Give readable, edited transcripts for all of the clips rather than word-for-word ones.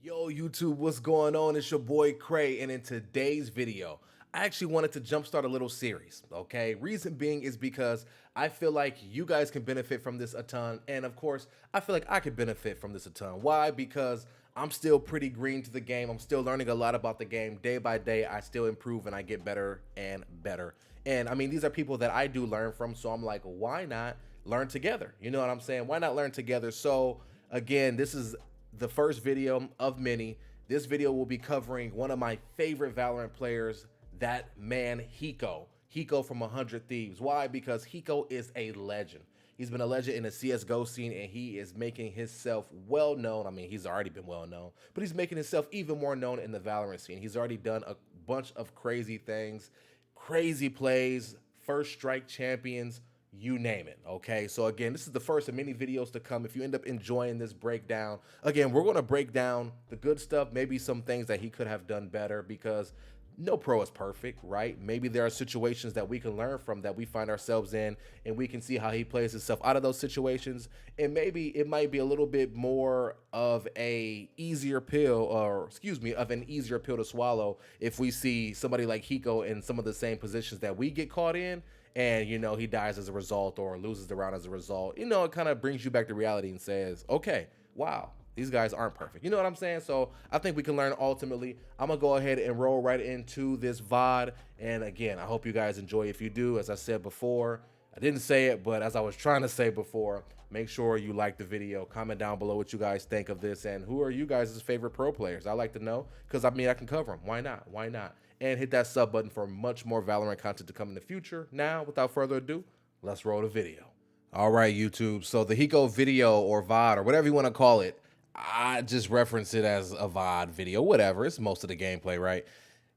Yo, YouTube, what's going on? It's your boy Cray, and in today's video, I actually wanted to jumpstart a little series, okay? Reason being is because I feel like you guys can benefit from this a ton, and of course, I feel like I could benefit from this a ton. Why? Because I'm still pretty green to the game. I'm still learning a lot about the game. Day by day, I still improve and I get better and better. And I mean, these are people that I do learn from, so I'm like, why not learn together? You know what I'm saying? Why not learn together? So, again, this is the first video of many. This video will be covering one of my favorite Valorant players, that man Hiko. Hiko from 100 Thieves. Why? Because Hiko is a legend. He's been a legend in the CSGO scene, and he is making himself well known. I mean, he's already been well known, but he's making himself even more known in the Valorant scene. He's already done a bunch of crazy things, crazy plays, first strike champions, you name it. Okay, so again, this is the first of many videos to come. If you end up enjoying this breakdown, again, we're going to break down the good stuff, maybe some things that he could have done better, because no pro is perfect, right? Maybe there are situations that we can learn from that we find ourselves in, and we can see how he plays himself out of those situations. And maybe it might be a little bit more of a easier pill, or excuse me, of an easier pill to swallow if we see somebody like Hiko in some of the same positions that we get caught in, and you know, he dies as a result or loses the round as a result. You know, it kind of brings you back to reality and says, okay, wow, these guys aren't perfect. You know what I'm saying? So I think we can learn ultimately. I'm gonna go ahead and roll right into this VOD. And again, I hope you guys enjoy. If you do, as I said before, I didn't say it, but as I was trying to say before, make sure you like the video, comment down below what you guys think of this, and who are you guys' favorite pro players? I like to know, because I mean, I can cover them. Why not? Why not? And hit that sub button for much more Valorant content to come in the future. Now, without further ado, let's roll the video. All right, YouTube. So the Hiko video, or VOD, or whatever you want to call it, I just reference it as a VOD video, whatever. It's most of the gameplay, right?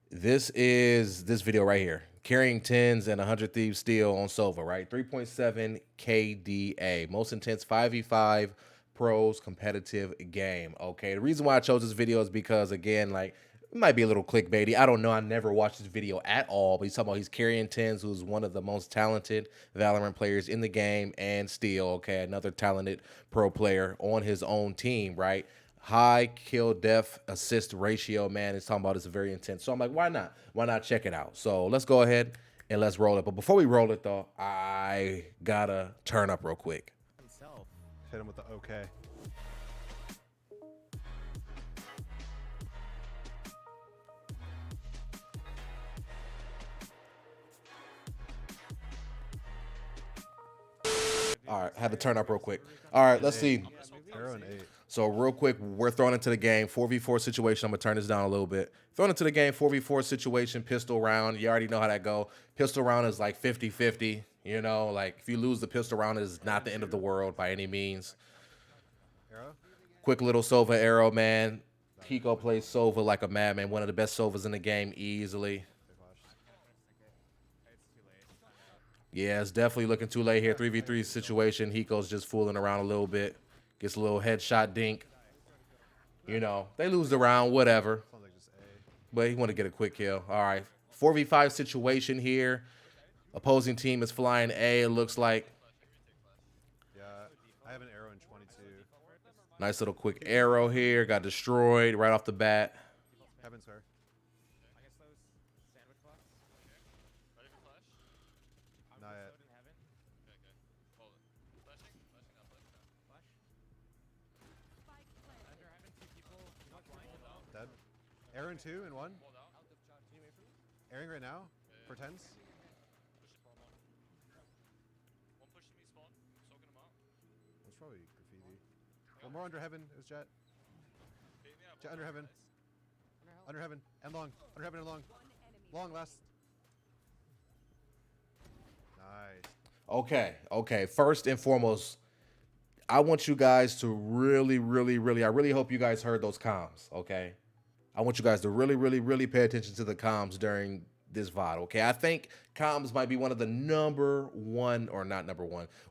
This is this video right here. Carrying 10s and 100 Thieves Steel on Sova, right? 3.7 KDA. Most intense 5v5 pros competitive game. Okay. The reason why I chose this video is because, again, like, it might be a little clickbaity. I don't know. I never watched this video at all. But he's talking about he's carrying 10s, who's one of the most talented Valorant players in the game, and Steel, okay, another talented pro player on his own team, right? High kill death assist ratio, man. It's talking about it's very intense. So I'm like, why not? Why not check it out? So let's go ahead and let's roll it. But before we roll it, though, I gotta turn up real quick. Hit him with the okay. All right, had to turn up real quick. All right, let's see. Arrow and 8. So real quick, we're thrown into the game, 4v4 situation. I'm gonna turn this down a little bit. Thrown into the game, 4v4 situation, pistol round. You already know how that go. Pistol round is like 50-50. You know, like if you lose the pistol round, it is not the end of the world by any means. Arrow? Quick little Sova arrow, man. Hiko plays Sova like a madman. One of the best Sovas in the game, easily. Yeah, it's definitely looking too late here. 3v3 situation. Hiko's just fooling around a little bit. Gets a little headshot dink. You know, they lose the round, whatever. Sounds like just A. But he want to get a quick kill. All right. 4v5 situation here. Opposing team is flying A, it looks like. Yeah, I have an arrow in 22. Nice little quick arrow here. Got destroyed right off the bat. Heaven, sir. Not yet. Dead. Arrow in 2 and 1. Airing right now for 10s. That's probably graffiti. One more under heaven. It was Jet. Jet under heaven. Under heaven and long. Under heaven and long. Long last. Nice. Okay. First and foremost, I want you guys to really, I really hope you guys heard those comms, okay? I want you guys to really pay attention to the comms during this VOD, okay? I think comms might be one of the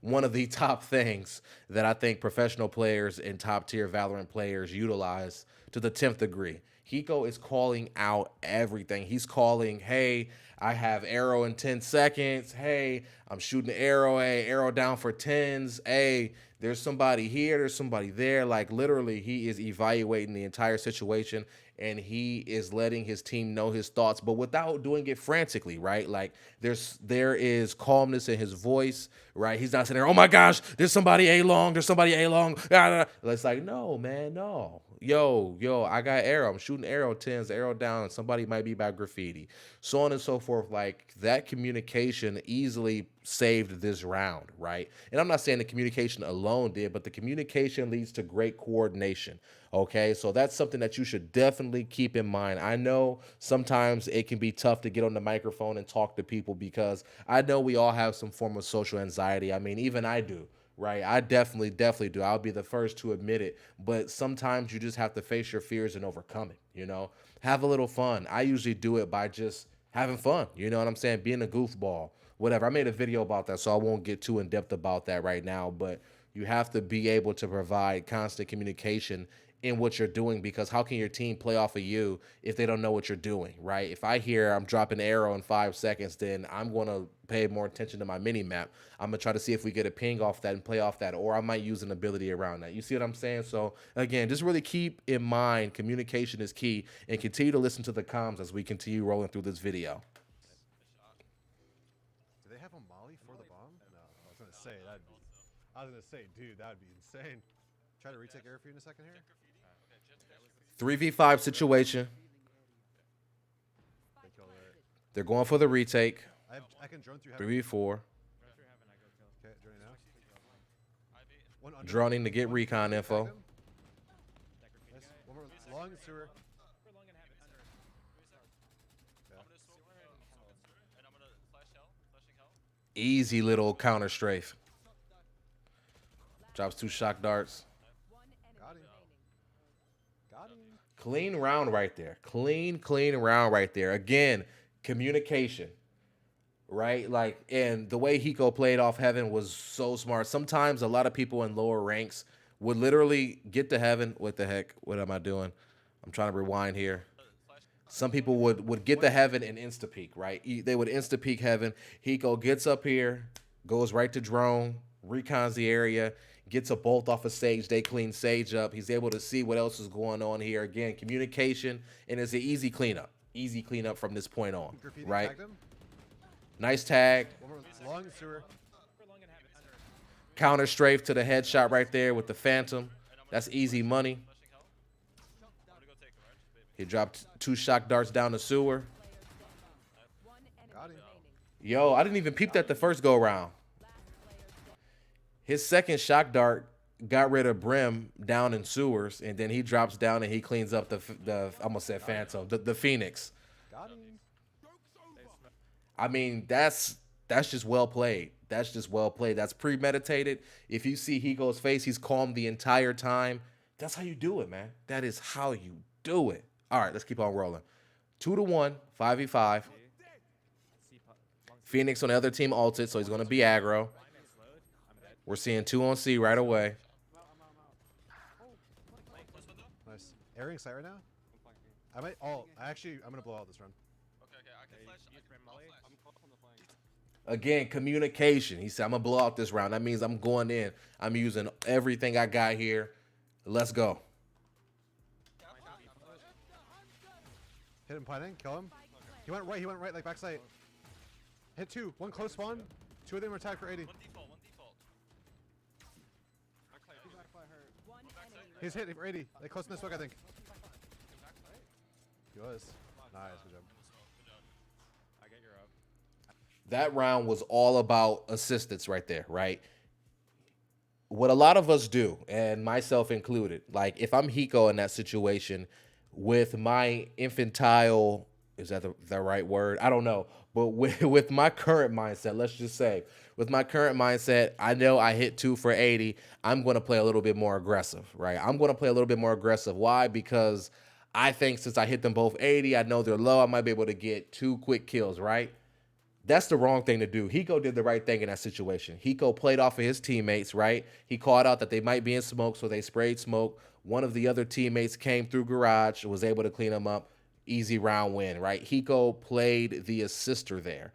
one of the top things that I think professional players and top tier Valorant players utilize to the 10th degree. Hiko is calling out everything. He's calling, hey, I have arrow in 10 seconds. Hey, I'm shooting the arrow. Hey, arrow down for 10s. Hey, there's somebody here. There's somebody there. Like literally, he is evaluating the entire situation and he is letting his team know his thoughts, but without doing it frantically, right? Like there is calmness in his voice, right? He's not sitting there, oh my gosh, there's somebody A long, there's somebody A long. It's like, no, man, no. Yo, I got arrow. I'm shooting arrow 10s, arrow down. Somebody might be by graffiti, so on and so forth. Like that communication easily saved this round, right? And I'm not saying the communication alone did, but the communication leads to great coordination. Okay, so that's something that you should definitely keep in mind. I know sometimes it can be tough to get on the microphone and talk to people because I know we all have some form of social anxiety. I mean, even I do. Right, I definitely do. I'll be the first to admit it. But sometimes you just have to face your fears and overcome it. Have a little fun. I usually do it by just having fun. You know what I'm saying? Being a goofball, whatever. I made a video about that, so I won't get too in depth about that right now. But you have to be able to provide constant communication in what you're doing, because how can your team play off of you if they don't know what you're doing, right? If I hear I'm dropping an arrow in 5 seconds, then I'm going to pay more attention to my mini map. I'm going to try to see if we get a ping off that and play off that, or I might use an ability around that. You see what I'm saying? So again, just really keep in mind communication is key, and continue to listen to the comms as we continue rolling through this video. Do they have a molly for the bomb? No, I was gonna say dude, that'd be insane. Try to retake air for you in a second here. 3v5 situation. They're going for the retake. I can drone through heaven. 3v4. Okay, droning now. Droning to get recon info. Nice. One more long sewer. Easy little counter strafe. Drops 2 shock darts. Got him. Clean round right there. Clean round right there. Again, communication. Right? Like, and the way Hiko played off heaven was so smart. Sometimes a lot of people in lower ranks would literally get to heaven. What the heck? What am I doing? I'm trying to rewind here. Some people would get to heaven and insta peek, right? They would insta peek heaven. Hiko gets up here, goes right to drone, recons the area, gets a bolt off a sage. They clean sage up. He's able to see what else is going on here. Again, communication, and it's an easy cleanup. Easy cleanup from this point on, right? Nice tag. Long sewer. Counter strafe to the headshot right there with the phantom. That's easy money. He dropped 2 shock darts down the sewer. Got him. Yo, I didn't even peep that the first go round. His second shock dart got rid of Brim down in sewers, and then he drops down and he cleans up the I almost said phantom, the Phoenix. Got him. I mean, that's just well played. That's just well played. That's premeditated. If you see Hiko's face, he's calm the entire time. That's how you do it, man. That is how you do it. All right, let's keep on rolling. 2-1, 5v5. Phoenix on the other team ulted, so he's going to be aggro. We're seeing 2 on C right away. Nice. Airing sight right now? I'm going to blow out this run. Again, communication. He said, I'm going to blow out this round. That means I'm going in. I'm using everything I got here. Let's go. Hit him planning, kill him. He went right, like backside. Hit 2, 1 close spawn. 2 of them are tagged for 80. One default. He's hit for 80. Like close in this smoke, I think. He was. Nice, good job. I get your up. That round was all about assistance right there, right? What a lot of us do, and myself included, like if I'm Hiko in that situation with my infantile, is that the right word? I don't know. But with my current mindset, let's just say, with my current mindset, I know I hit 2 for 80. I'm going to play a little bit more aggressive, right? I'm going to play a little bit more aggressive. Why? Because I think since I hit them both 80, I know they're low. I might be able to get 2 quick kills, right? That's the wrong thing to do. Hiko did the right thing in that situation. Hiko played off of his teammates, right? He called out that they might be in smoke, so they sprayed smoke, One of the other teammates came through garage, was able to clean him up. Easy round win, right? Hiko played the assister there.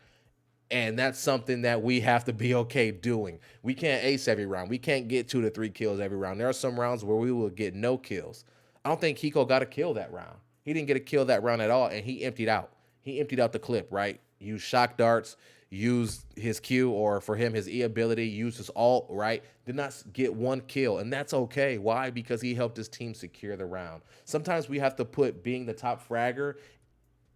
And that's something that we have to be okay doing. We can't ace every round. We can't get 2 to 3 kills every round. There are some rounds where we will get no kills. I don't think Hiko got a kill that round. He didn't get a kill that round at all, and he emptied out. He emptied out the clip, right? Used shock darts, used his Q, or for him, his E ability, used his ult, right? Did not get 1 kill, and that's okay. Why? Because he helped his team secure the round. Sometimes we have to put being the top fragger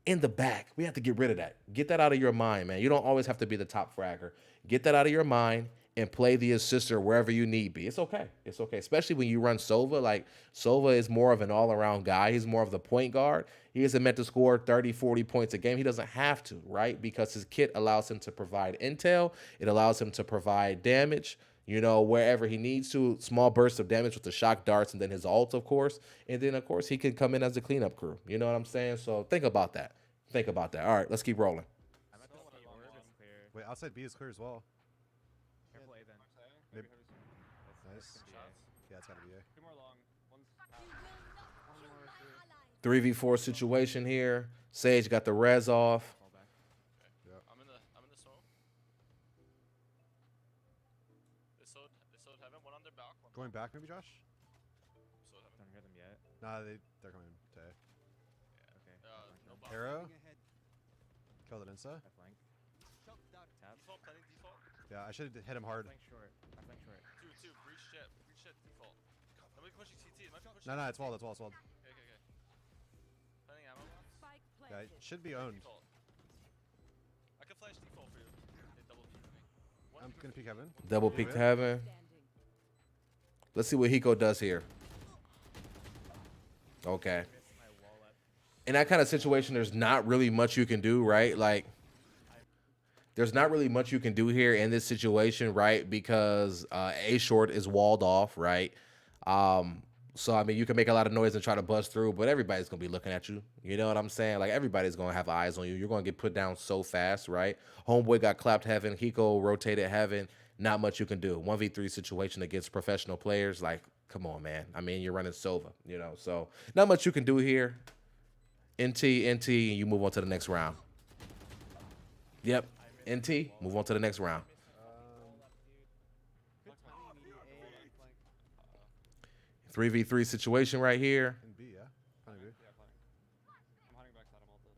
in the back. We have to get rid of that. Get that out of your mind, man. You don't always have to be the top fragger. Get that out of your mind and play the assister wherever you need be. It's okay. It's okay. Especially when you run Sova. Like, Sova is more of an all-around guy. He's more of the point guard. He isn't meant to score 30, 40 points a game. He doesn't have to, right? Because his kit allows him to provide intel. It allows him to provide damage, you know, wherever he needs to. Small bursts of damage with the shock darts and then his ult, of course. And then, of course, he can come in as a cleanup crew. You know what I'm saying? So think about that. Think about that. All right, let's keep rolling. I'm at the C orb is clear. Wait, outside B is clear as well. Careful A then. Mid. Nice. Nice. Yeah, it's gotta be A. 2 more long. One's out. 3v4 situation here. Sage got the res off. Fall back. Yep. I'm in the smoke. They sold heaven, one on their back, one. Going back maybe, Josh? Sold heaven. Don't hear them yet. Nah, they're coming to A. Okay. No bomb. Arrow. Killed it insta. I flank. Tap. Default, planning default. Yeah, I should have hit him hard. Flank short. I flank short. Two, breach jet, default. Nobody pushing CT, might be pushing No, CT. it's walled, it's walled, it's walled. Okay. Planning ammo. Yeah, it should be owned. Default. I can flash default for you. They double peek me. I'm gonna peek heaven. Double peek to heaven. Let's see what Hiko does here. Okay. Missed my wall up. In that kind of situation, there's not really much you can do, right? Like, there's not really much you can do here in this situation, right? Because A short is walled off, right? So, I mean, you can make a lot of noise and try to bust through, but everybody's going to be looking at you. You know what I'm saying? Like, everybody's going to have eyes on you. You're going to get put down so fast, right? Homeboy got clapped heaven. Hiko rotated heaven. Not much you can do. 1v3 situation against professional players. Like, come on, man. I mean, you're running Sova, you know? So, not much you can do here. NT, and you move on to the next round. Yep. NT, move on to the next round. 3v3 situation right here. In B, yeah? Planning B. Yeah, planning. I'm hiding backside. I'm ulted.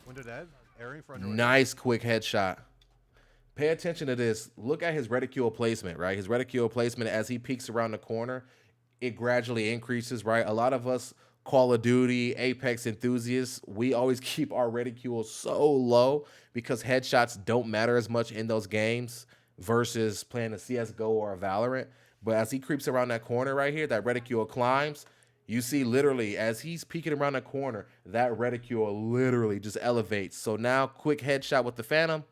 Window dead. Airing for under. Nice quick headshot. Pay attention to this. Look at his reticule placement, right? His reticule placement as he peeks around the corner, it gradually increases, right? A lot of us Call of Duty, Apex enthusiasts, we always keep our reticule so low because headshots don't matter as much in those games versus playing a CSGO or a Valorant. But as he creeps around that corner right here, that reticule climbs. You see literally as he's peeking around the corner, that reticule literally just elevates. So now quick headshot with the Phantom.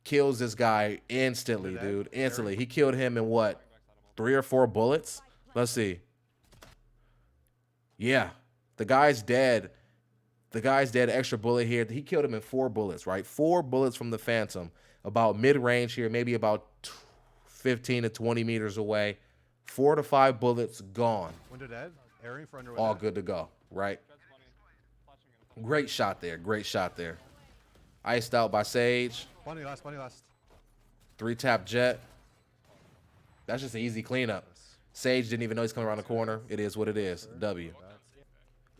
Kills this guy instantly, dude. Instantly. He killed him in what? 3 or 4 bullets? Let's see. Yeah. The guy's dead. The guy's dead. Extra bullet here. He killed him in 4 bullets, right? 4 bullets from the Phantom. About mid-range here, maybe about 15 to 20 meters away. 4 to 5 bullets gone. Window dead. Airing for under. All good to go, right? Great shot there. Great shot there. Iced out by Sage. Bunny last. Bunny last. 3-tap jet. That's just an easy cleanup. Sage didn't even know he's coming around the corner. It is what it is. W.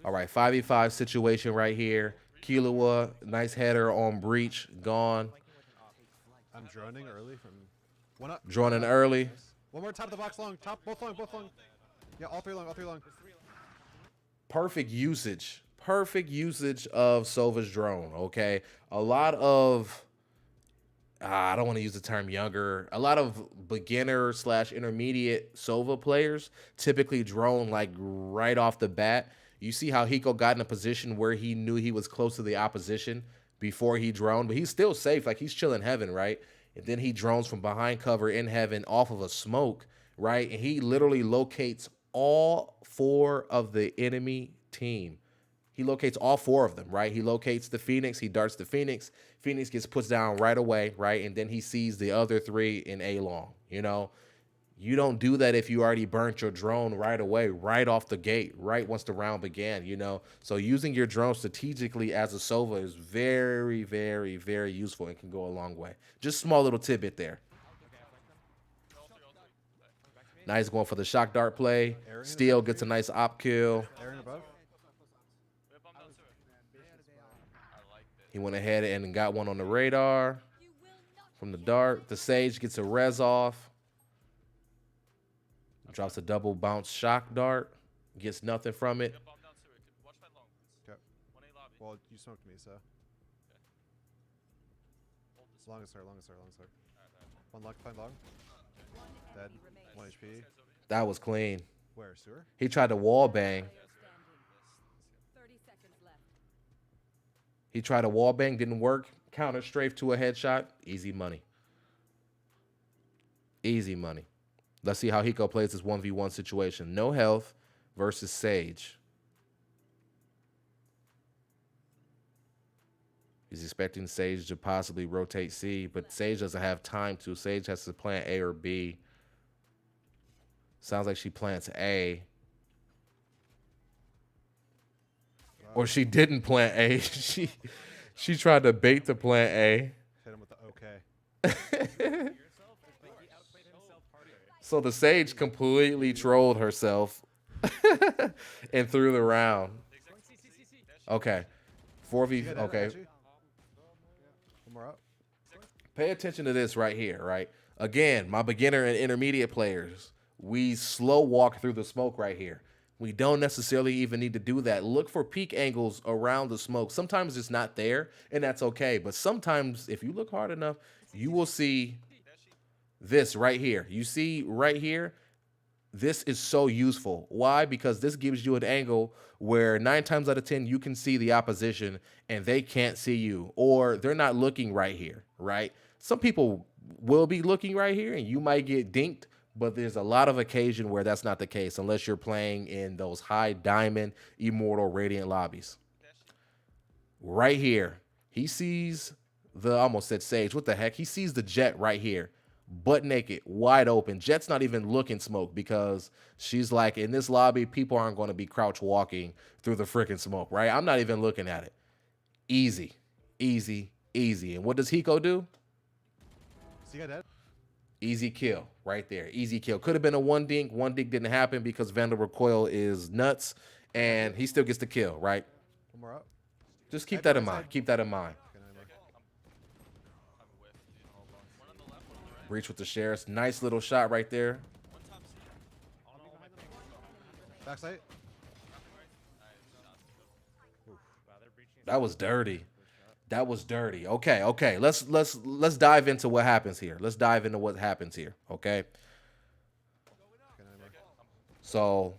All right, 5v5 situation right here. Killua, nice header on breach. Gone. I'm droning early from. One up. Droning early. One more top of the box long. Top, both long, both long. Yeah, all 3 long, all 3 long. Perfect usage. Perfect usage of Sova's drone, okay? A lot of, I don't want to use the term younger, a lot of beginner / intermediate Sova players typically drone like right off the bat. You see how Hiko got in a position where he knew he was close to the opposition before he droned, but he's still safe. Like he's chilling heaven, right? And then he drones from behind cover in heaven off of a smoke, right? And he literally locates all 4 of the enemy team. He locates all 4 of them, right? He locates the Phoenix. He darts the Phoenix. Phoenix gets put down right away, right? And then he sees the other 3 in A long, you know? You don't do that if you already burnt your drone right away, right off the gate, right once the round began, you know? So using your drone strategically as a Sova is very, very, very useful and can go a long way. Just small little tidbit there. Nice going for the shock dart play. Steel gets a nice op kill. Aaron above. He went ahead and got one on the radar from the dart. The Sage gets a res off. Drops a double bounce shock dart. Gets nothing from it. Okay. Well, you smoked me, so. Longest, sir. One luck, find long. Dead. 1 HP. That was clean. Where, sewer? He tried to wall bang. 30 seconds left. He tried a wall bang, didn't work. Counter strafe to a headshot. Easy money. Easy money. Let's see how Hiko plays this 1v1 situation. No health versus Sage. He's expecting Sage to possibly rotate C, but Sage doesn't have time to. Sage has to plant A or B. Sounds like she plants A. Or she didn't plant A. She tried to bait to plant A. Hit him with the okay. So the Sage completely trolled herself and threw the round. Okay. 4v. Okay. One more up. Pay attention to this right here, right? Again, my beginner and intermediate players, we slow walk through the smoke right here. We don't necessarily even need to do that. Look for peak angles around the smoke. Sometimes it's not there, and that's okay. But sometimes, if you look hard enough, you will see this right here. You see right here, this is so useful. Why? Because this gives you an angle where 9 times out of 10, you can see the opposition and they can't see you, or they're not looking right here, right? Some people will be looking right here and you might get dinked, but there's a lot of occasion where that's not the case unless you're playing in those high diamond, immortal, radiant lobbies. Right here, he sees the, I almost said Sage, what the heck? He sees the Jet right here. Butt naked, wide open. Jet's not even looking smoke because she's like, in this lobby, people aren't going to be crouch walking through the freaking smoke, right? I'm not even looking at it. Easy, easy, easy. And what does Hiko do? See you dead? Easy kill right there. Easy kill. Could have been a one dink. One dink didn't happen because Vandal Recoil is nuts, and he still gets the kill, right? One more up. Just keep that in mind. Keep that in mind. Breach with the Sheriffs. Nice little shot right there. Backside. That was dirty. That was dirty. Okay, okay. Let's dive into what happens here. Let's dive into what happens here. Okay. So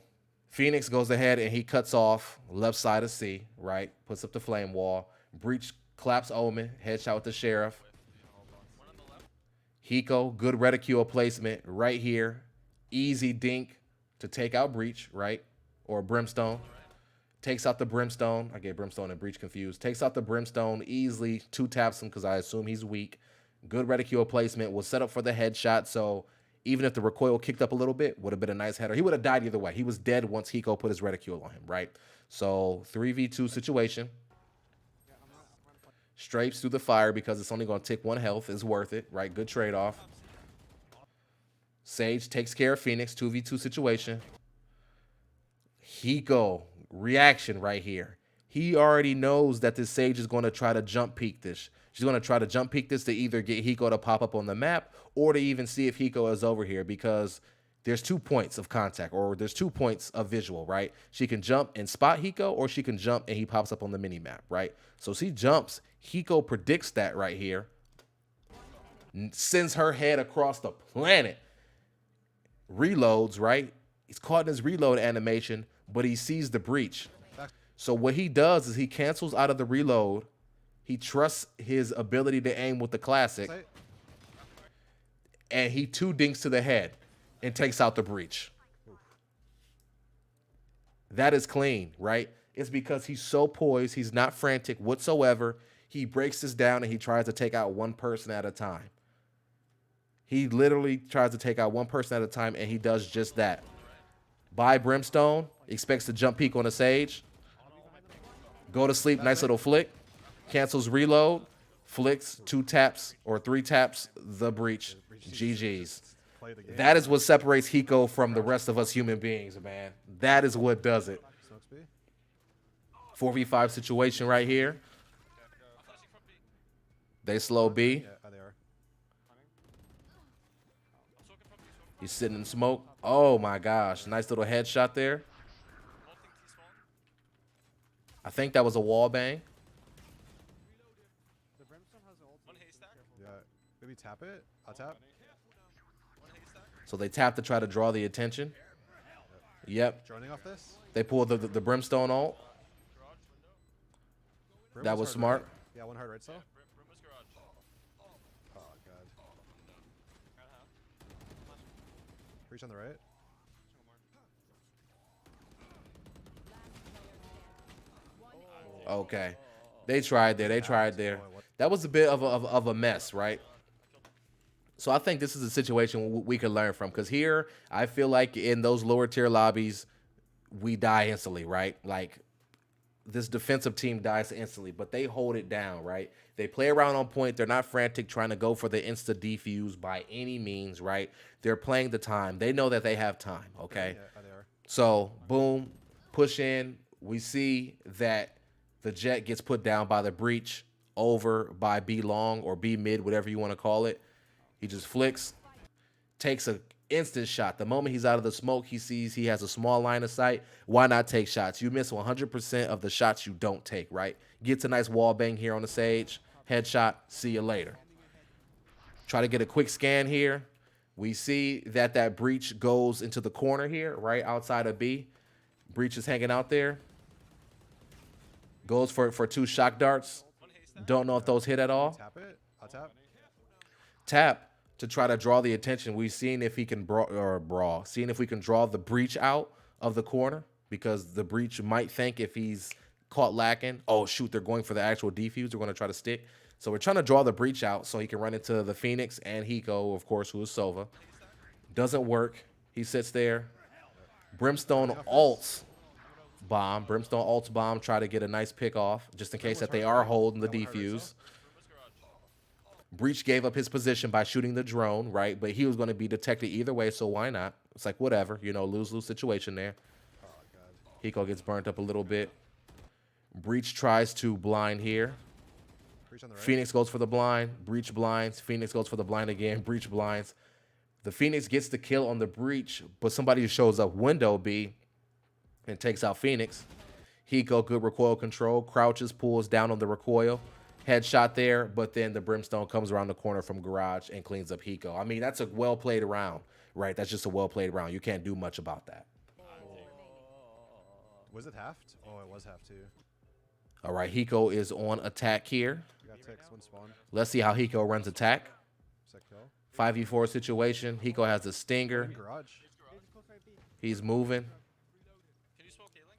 Phoenix goes ahead and he cuts off left side of C, right? Puts up the flame wall. Breach claps Omen. Headshot with the Sheriff. Hiko, good reticule placement right here. Easy dink to take out Breach, right? Or Brimstone. Takes out the Brimstone. I get Brimstone and Breach confused. Takes out the Brimstone easily. 2-taps him because I assume he's weak. Good reticule placement. Was set up for the headshot. So even if the recoil kicked up a little bit, would have been a nice header. He would have died either way. He was dead once Hiko put his reticule on him, right? So 3v2 situation. Strafes through the fire because it's only going to take 1 health. Is worth it, right? Good trade-off. Sage takes care of Phoenix. 2v2 situation. Hiko, reaction right here. He already knows that this Sage is going to try to jump peek this. She's going to try to jump peek this to either get Hiko to pop up on the map or to even see if Hiko is over here because there's 2 points of contact or there's 2 points of visual, right? She can jump and spot Hiko or she can jump and he pops up on the mini map, right? So she jumps. Hiko predicts that right here. Sends her head across the planet. Reloads, right? He's caught in his reload animation, but he sees the breach. So what he does is he cancels out of the reload. He trusts his ability to aim with the classic. And he 2-dinks to the head and takes out the breach. That is clean, right? It's because he's so poised. He's not frantic whatsoever. He breaks this down and he tries to take out one person at a time. He literally tries to take out one person at a time, and he does just that. By Brimstone, expects to jump peek on the Sage. Go to sleep, nice little flick. Cancels reload. Flicks, 2 taps or 3 taps, the breach. GG's. Play the game. That is what separates Hiko from the rest of us human beings, man. That is what does it. Smokes B. 4v5 situation right here. I'm flashing from B. They slow B. Yeah, they are. I'm smoking from B. He's sitting in smoke. Oh my gosh. Nice little headshot there. Molting T spawn. I think that was a wall bang. The Brimstone has an ult. One haystack. Yeah. Maybe tap it. I'll tap. One haystack. So they tap to try to draw the attention. Yep. Droning off this. They pulled the Brimstone ult. Garage window. Brim That was hard smart. right. Yeah, 1 hard right still. Brim was garage. Oh god. Got half. Breach on the right. Okay. They tried there. They tried there. That was a bit of a mess, right? So I think this is a situation we could learn from, because here I feel like in those lower tier lobbies, we die instantly, right? Like this defensive team dies instantly, but they hold it down, right? They play around on point. They're not frantic trying to go for the insta defuse by any means, right? They're playing the time. They know that they have time, okay? Yeah, they are. So, boom, push in. We see that the Jet gets put down by the breach over by B long or B mid, whatever you want to call it. He just flicks, takes an instant shot. The moment he's out of the smoke, he sees he has a small line of sight. Why not take shots? You miss 100% of the shots you don't take, right? Gets a nice wall bang here on the Sage. Headshot, see you later. Try to get a quick scan here. We see that breach goes into the corner here, right outside of B. Breach is hanging out there. Goes for 2 shock darts. Don't know if those hit at all. Tap it. I'll tap. Tap to try to draw the attention. We've seen if he can seeing if we can draw the breach out of the corner, because the breach might think if he's caught lacking, oh shoot, they're going for the actual defuse. They're going to try to stick. So we're trying to draw the breach out so he can run into the Phoenix and Hiko, of course, who is Sova. Doesn't work. He sits there. Brimstone ults bomb. Brimstone ults bomb. Try to get a nice pick off just in case that they are holding the defuse. Breach gave up his position by shooting the drone, right? But he was going to be detected either way, so why not? It's like, whatever, you know, lose-lose situation there. Oh god. Hiko gets burnt up a little bit. Breach tries to blind here. Breach on the right. Phoenix goes for the blind. Breach blinds. Phoenix goes for the blind again. Breach blinds. The Phoenix gets the kill on the breach, but somebody shows up window B and takes out Phoenix. Hiko, good recoil control. Crouches, pulls down on the recoil. Headshot there, but then the Brimstone comes around the corner from garage and cleans up Hiko. I mean, that's a well-played round, right? That's just a well-played round. You can't do much about that. Was it halved? Oh, it was halved too. All right, Hiko is on attack here. We got ticks, 1 spawn. Let's see how Hiko runs attack. Sick kill. 5v4 situation. Hiko has the stinger. In garage. He's moving. Can you smoke healing?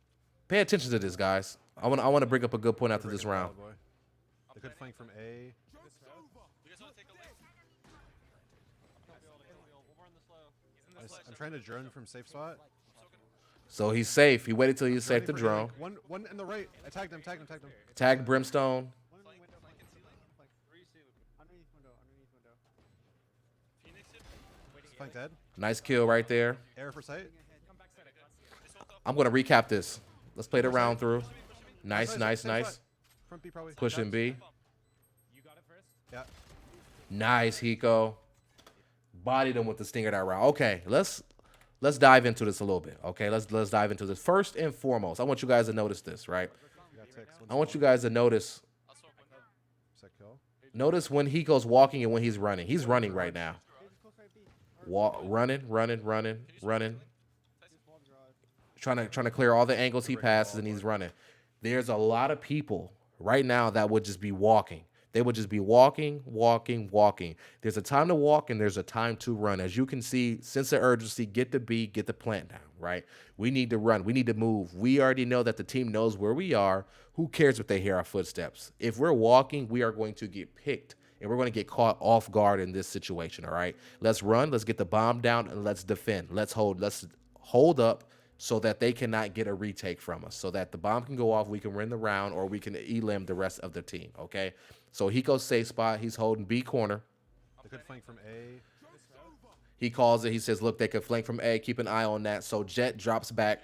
Pay attention to this, guys. I want to bring up a good point after this Breaking round. wild, boy. They could flank from A. You guys want to take a look? I'm trying to drone from safe spot. So he's safe. He waited till he was safe Droning to for drone. healing. One in the right. I tagged him. Tag Brimstone. Underneath window. Phoenix hit. Flank dead. Nice kill right there. Air for sight. I'm going to recap this. Let's play the round through. Nice. Front B probably. Pushing B. You got it first? Yeah. Nice, Hiko. Bodied him with the stinger that round. Okay, let's dive into this a little bit. Okay, let's dive into this. First and foremost, I want you guys to notice this, right? We got ticks. I want you guys to notice Sick kill. Notice when Hiko's walking and when he's running. He's running right now. Running. Trying to clear all the angles he passes, and he's running. There's a lot of people right now that would just be walking. They would just be walking. There's a time to walk and there's a time to run. As you can see, sense of urgency, get the B, get the plant down, right? We need to run. We need to move. We already know that the team knows where we are. Who cares if they hear our footsteps? If we're walking, we are going to get picked. and we're going to get caught off guard in this situation, all right? Let's run, let's get the bomb down, and let's defend. Let's hold up so that they cannot get a retake from us, so that the bomb can go off, we can win the round, or we can elim the rest of the team, okay? So Hiko's safe spot, he's holding B corner. They could flank from A. He calls it, he says, look, they could flank from A, keep an eye on that. So Jet drops back.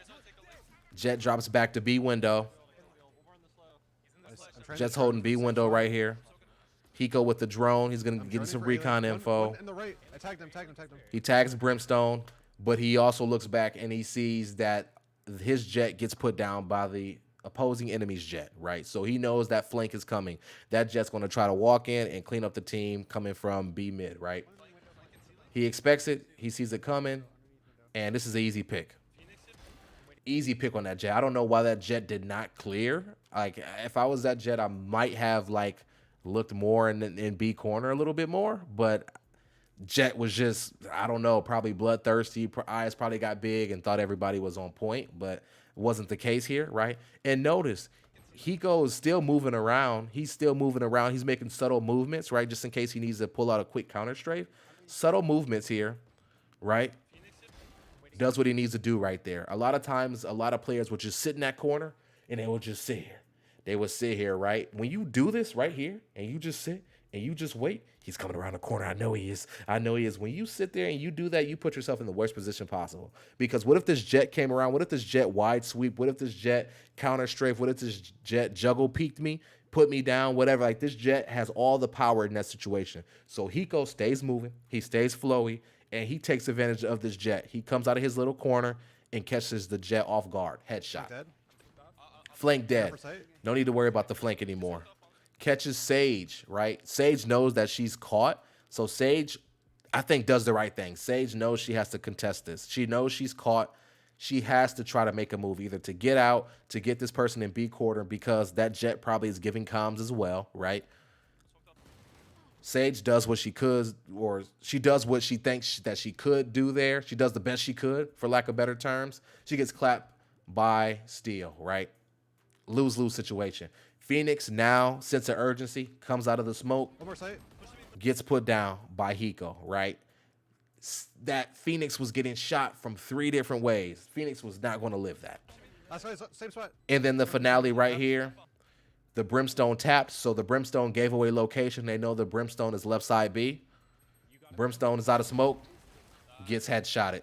Jet drops back to B window. Jet's holding B window right here. Hiko with the drone. He's going to get some recon info. In the right. I tagged him. He tags Brimstone, but he also looks back and he sees that his jet gets put down by the opposing enemy's jet, right? So he knows that flank is coming. That jet's going to try to walk in and clean up the team coming from B mid, right? He expects it. He sees it coming, and this is an easy pick. Easy pick on that jet. I don't know why that jet did not clear. Like, if I was that jet, I might have, like, looked more in B corner a little bit more, but Jet was just, I don't know, probably bloodthirsty. Eyes probably got big and thought everybody was on point, but it wasn't the case here, right? And notice, Hiko is still moving around. He's still moving around. He's making subtle movements, right, just in case he needs to pull out a quick counter strafe. Subtle movements here, right? Does what he needs to do right there. A lot of times, a lot of players would just sit in that corner, and they would just sit here. They would sit here, right? When you do this right here, and you just sit, and you just wait, he's coming around the corner. I know he is. I know he is. When you sit there and you do that, you put yourself in the worst position possible. Because what if this jet came around? What if this jet wide sweep? What if this jet counter strafe? What if this jet juggle peeked me, put me down, whatever? Like, this jet has all the power in that situation. So Hiko stays moving. He stays flowy, and he takes advantage of this jet. He comes out of his little corner and catches the jet off guard. Headshot. Dead. Flank dead. No need to worry about the flank anymore. Catches Sage, right? Sage knows that she's caught. So Sage, I think, does the right thing. Sage knows she has to contest this. She knows she's caught. She has to try to make a move, either to get out, to get this person in B quarter, because that jet probably is giving comms as well, right? Sage does what she could, or she does what she thinks that she could do there. She does the best she could, for lack of better terms. She gets clapped by Steel, right? Lose-lose situation. Phoenix now, sense of urgency, comes out of the smoke, One more sight. gets put down by Hiko, right? That Phoenix was getting shot from 3 different ways. Phoenix was not going to live that. Last sight, same spot. And then the finale right here, the Brimstone tapped, so the Brimstone gave away location. They know the Brimstone is left side B. Brimstone is out of smoke, gets headshotted.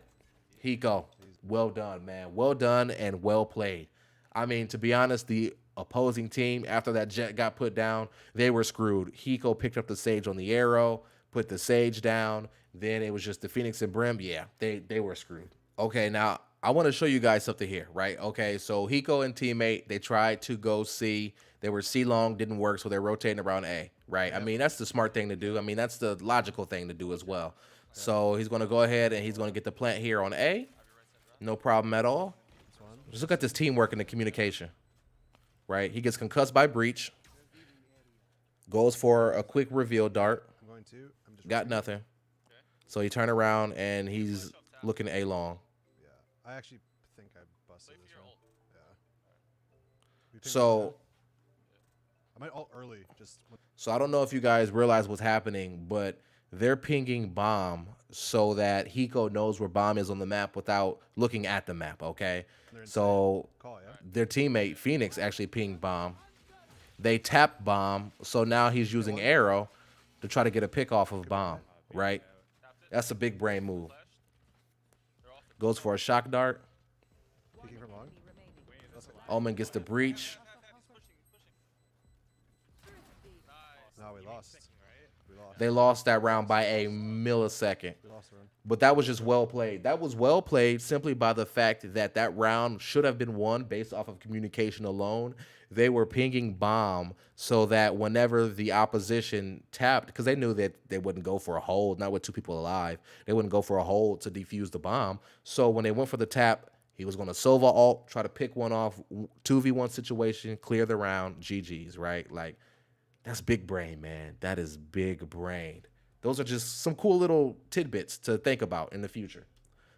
Hiko, well done, man. Well done and well played. I mean, to be honest, the opposing team, after that jet got put down, they were screwed. Hiko picked up the Sage on the arrow, put the Sage down. Then it was just the Phoenix and Brim. Yeah, they were screwed. Okay, now I want to show you guys something here, right? Okay, so Hiko and teammate, they tried to go C. They were C long, didn't work, so they're rotating around A, right? I mean, that's the smart thing to do. I mean, that's the logical thing to do as well. So he's going to go ahead and he's going to get the plant here on A. No problem at all. Just look at this teamwork and the communication, right? He gets concussed by breach. Goes for a quick reveal dart. I'm going to. I'm just Got nothing. So he turned around and he's looking A long. Yeah. I actually think I busted this one. Yeah. We picked So that. I might ult early. So I don't know if you guys realize what's happening, but they're pinging bomb so that Hiko knows where bomb is on the map without looking at the map, okay? So Call, yeah? their teammate, Phoenix, actually pinged bomb. They tap bomb, so now he's using arrow to try to get a pick off of bomb, right? That's a big brain move. Goes for a shock dart. Peeking from long. Omen gets the breach. No, we lost. They lost that round by a millisecond. We lost the round. But that was just well played. That was well played simply by the fact that that round should have been won based off of communication alone. They were pinging bomb so that whenever the opposition tapped, because they knew that they wouldn't go for a hold, not with 2 people alive, they wouldn't go for a hold to defuse the bomb. So when they went for the tap, he was going to Sova ult, try to pick one off, 2v1 situation, clear the round, GG's, right? Like, that's big brain, man. That is big brain. Those are just some cool little tidbits to think about in the future.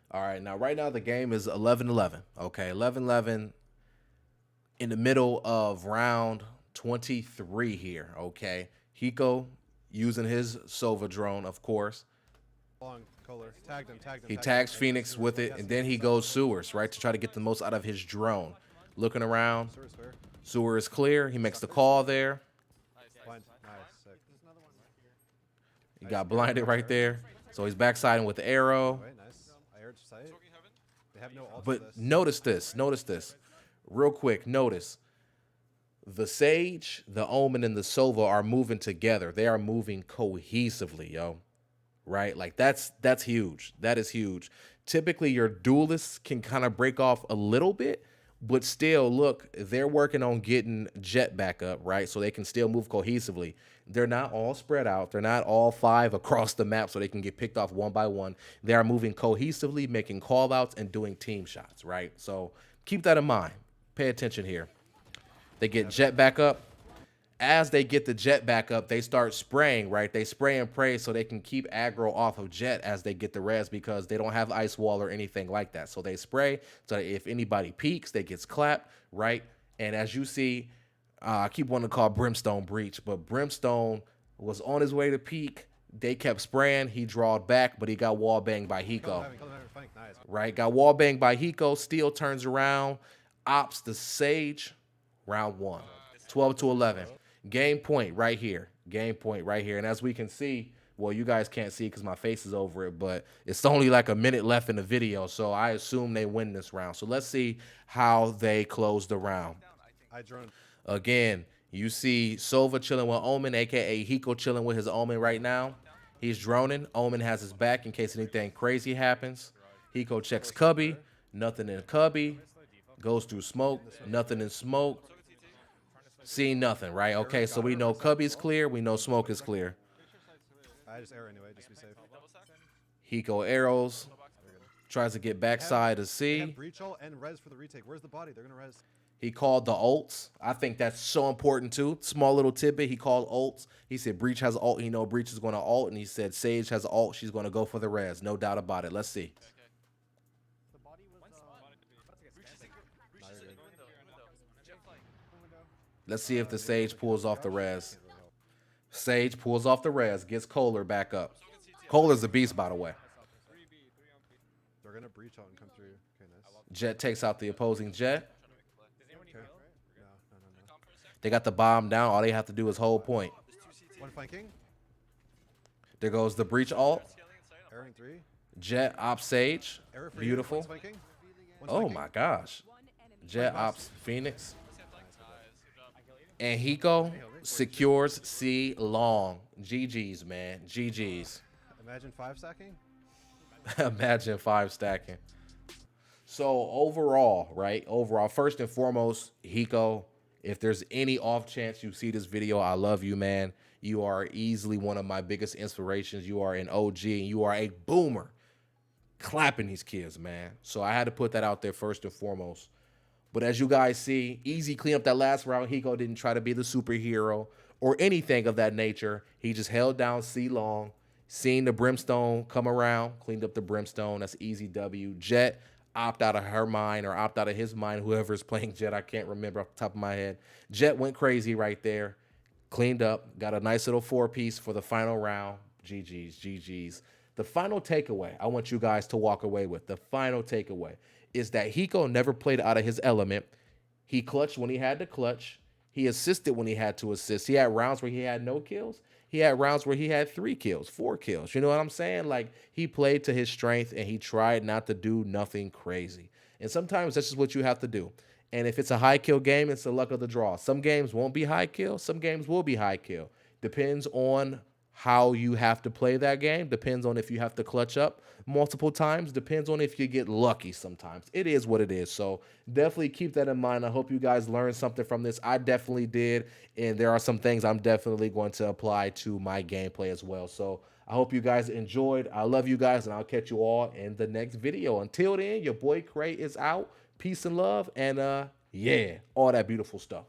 All right, now right now the game is 11-11. Okay, 11-11 in the middle of round 23 here. Okay, Hiko using his Sova drone, of course. Long, Kohler. Tagged him. He tagged tags him. Phoenix with it, and then he goes sewers, right, to try to get the most out of his drone. Looking around. Sewer's fair. Sewer is clear. He makes the call there. Blind. Nice. Sick. There's another one right here. He got blinded right there. So he's backsiding with the arrow. Wait, nice. I aired sight. Smoking heaven. They have no ult for But this. notice this. Notice this. Real quick, notice. The Sage, the Omen, and the Sova are moving together. They are moving cohesively, yo. Right? Like, that's huge. That is huge. Typically, your duelists can kind of break off a little bit, but still, look, they're working on getting Jet back up, right? So they can still move cohesively. They're not all spread out. They're not all 5 across the map so they can get picked off one by one. They are moving cohesively, making call-outs, and doing team shots, right? So keep that in mind. Pay attention here. They get Jet back up. As they get the Jet back up, they start spraying, right? They spray and pray so they can keep aggro off of Jet as they get the res because they don't have ice wall or anything like that. So they spray so that if anybody peeks, they gets clapped, right? And as you see, I keep wanting to call Brimstone breach, but Brimstone was on his way to peak. They kept spraying. He drawed back, but he got wall banged by Hiko. Kill him, flank. Nice. Right? Got wall banged by Hiko. Steel turns around, ops the Sage. Round 1, 12-11. Game point right here. Game point right here. And as we can see, well, you guys can't see because my face is over it, but it's only like a minute left in the video, so I assume they win this round. So let's see how they close the round. I drone. Again, you see Sova chilling with Omen, a.k.a. Hiko chilling with his Omen right now. He's droning. Omen has his back in case anything crazy happens. Hiko checks Cubby. Nothing in Cubby. Goes through smoke. Nothing in smoke. See nothing, right? Okay, so we know Cubby's clear. We know smoke is clear. I just arrow anyway, just to be safe. Hiko arrows. Tries to get backside to They C. have breach ult and res for the retake. Where's the body? They're gonna res. He called the ults. I think that's so important too. Small little tidbit. He called ults. He said Breach has ult. You know Breach is going to ult, and he said Sage has ult. She's going to go for the res. No doubt about it. Let's see. The body was Let's see if the Sage pulls off the res. Sage pulls off the res. Gets Kohler back up. Kohler's a beast, by the way. They're gonna breach ult and come through. Okay, nice. Jet takes out the opposing Jet. Okay. No. They got the bomb down. All they have to do is hold point. One flanking. There goes the Breach ult. Arrowing 3. Jet ops Sage. Arrow for Beautiful. You. One's flanking. One's Oh flanking. my gosh. One enemy. Jet ops Phoenix. And Hiko secures C long. GG's, man. GG's. Imagine 5 stacking. Imagine 5 stacking. So overall, right? Overall, first and foremost, Hiko, if there's any off chance you see this video, I love you, man. You are easily one of my biggest inspirations. You are an OG and you are a boomer. Clapping these kids, man. So I had to put that out there first and foremost. But as you guys see, easy clean up that last round. Hiko didn't try to be the superhero or anything of that nature. He just held down C long, seen the Brimstone come around, cleaned up the Brimstone. That's easy W. Jet opt out of her mind or opt out of his mind, whoever's playing Jet. I can't remember off the top of my head. Jet went crazy right there, cleaned up, got a nice little 4-piece for the final round. GG's. The final takeaway I want you guys to walk away with, the final takeaway, is that Hiko never played out of his element. He clutched when he had to clutch. He assisted when he had to assist. He had rounds where he had no kills. He had rounds where he had 3 kills, 4 kills. You know what I'm saying? Like, he played to his strength, and he tried not to do nothing crazy. And sometimes that's just what you have to do. And if it's a high kill game, it's the luck of the draw. Some games won't be high kill. Some games will be high kill. Depends on how you have to play that game. Depends on if you have to clutch up multiple times. Depends on if you get lucky sometimes. It is what it is. So definitely keep that in mind. I hope you guys learned something from this. I definitely did. And there are some things I'm definitely going to apply to my gameplay as well. So I hope you guys enjoyed. I love you guys, and I'll catch you all in the next video. Until then, your boy Cray is out. Peace and love. And yeah, all that beautiful stuff.